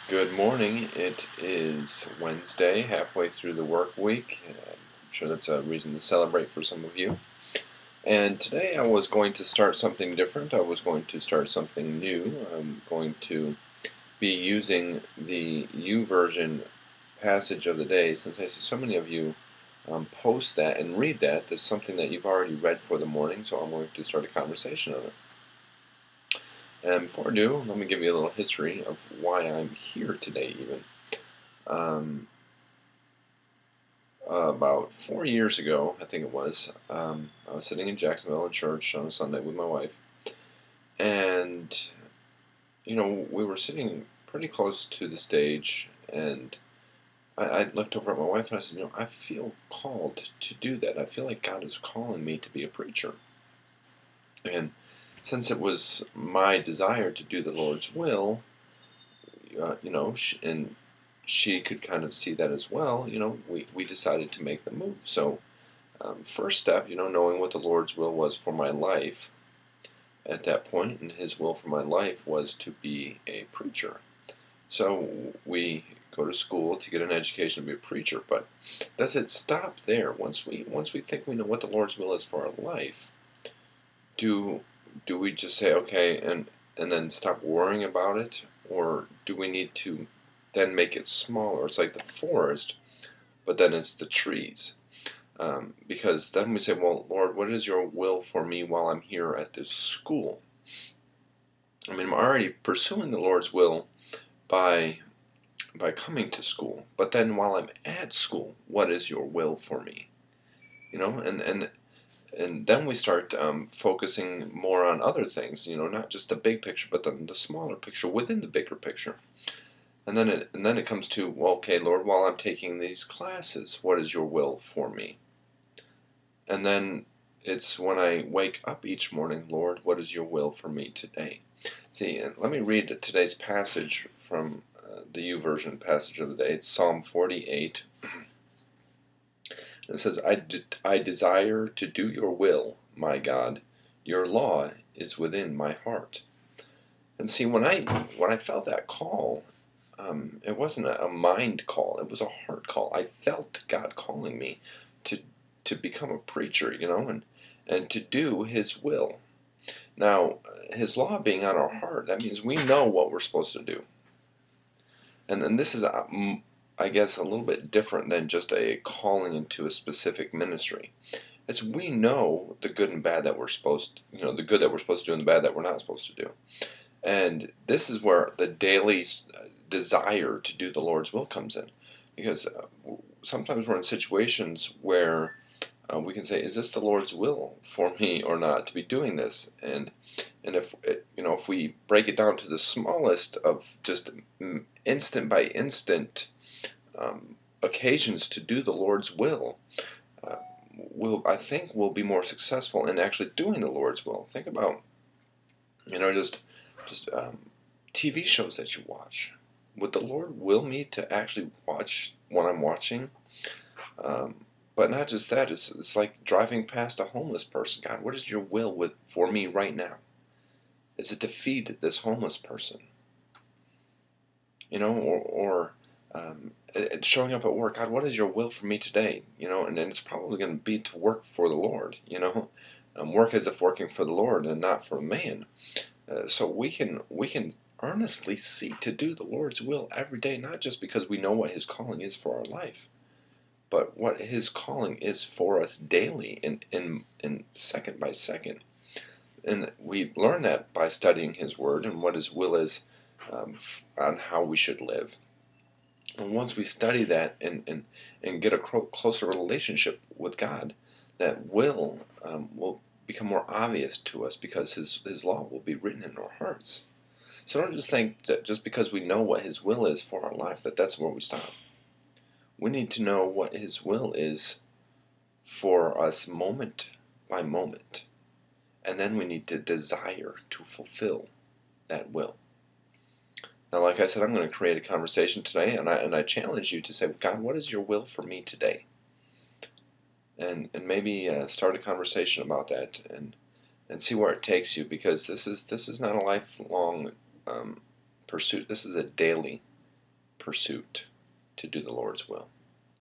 Good morning. It is Wednesday, halfway through the work week. I'm sure that's a reason to celebrate for some of you. And today I was going to start something different. I was going to start something new. I'm going to be using the YouVersion passage of the day, since I see so many of you post that and read that. That's something that you've already read for the morning, so I'm going to start a conversation on it. And before I do, let me give you a little history of why I'm here today even. Um, about 4 years ago, I think it was, I was sitting in Jacksonville in church on a Sunday with my wife, and, we were sitting pretty close to the stage, and I looked over at my wife and I said, I feel called to do that. I feel like God is calling me to be a preacher. And since it was my desire to do the Lord's will, and she could kind of see that as well, we decided to make the move. So, first step, knowing what the Lord's will was for my life at that point, and His will for my life was to be a preacher. So we go to school to get an education to be a preacher, but does it stop there? Once we think we know what the Lord's will is for our life, do we just say okay and then stop worrying about it, or do we need to then make it smaller? It's like the forest, but then it's the trees. Because then we say, well, Lord, what is your will for me while I'm here at this school? I mean, I'm already pursuing the Lord's will by coming to school, but then while I'm at school, what is your will for me? And then we start focusing more on other things, not just the big picture, but then the smaller picture within the bigger picture. And then it comes to, well, okay, Lord, while I'm taking these classes, what is your will for me? And then it's when I wake up each morning, Lord, what is your will for me today? See, let me read today's passage from the YouVersion passage of the day. It's Psalm 48. It says, I desire to do your will, my God. Your law is within my heart. And see, when I felt that call, it wasn't a mind call. It was a heart call. I felt God calling me to become a preacher, and to do His will. Now, His law being on our heart, that means we know what we're supposed to do. And then this is, I guess, a little bit different than just a calling into a specific ministry. It's we know the good and bad that we're supposed to, the good that we're supposed to do and the bad that we're not supposed to do. And this is where the daily desire to do the Lord's will comes in. Because sometimes we're in situations where we can say, is this the Lord's will for me or not to be doing this? And if we break it down to the smallest of just instant by instant occasions to do the Lord's will, I think we'll be more successful in actually doing the Lord's will. Think about, just TV shows that you watch. Would the Lord will me to actually watch what I'm watching? But not just that. It's like driving past a homeless person. God, what is your will for me right now? Is it to feed this homeless person? Or showing up at work. God, what is your will for me today? And then it's probably going to be to work for the Lord. Work as if working for the Lord and not for man. So we can earnestly seek to do the Lord's will every day, not just because we know what His calling is for our life, but what His calling is for us daily, in second by second. And we learn that by studying His Word and what His will is on how we should live. And once we study that and get a closer relationship with God, that will become more obvious to us because His law will be written in our hearts. So don't just think that just because we know what His will is for our life, that's where we stop. We need to know what His will is for us moment by moment. And then we need to desire to fulfill that will. Now, like I said, I'm going to create a conversation today, and I challenge you to say, God, what is your will for me today? And maybe start a conversation about that and see where it takes you, because this is not a lifelong pursuit. This is a daily pursuit to do the Lord's will.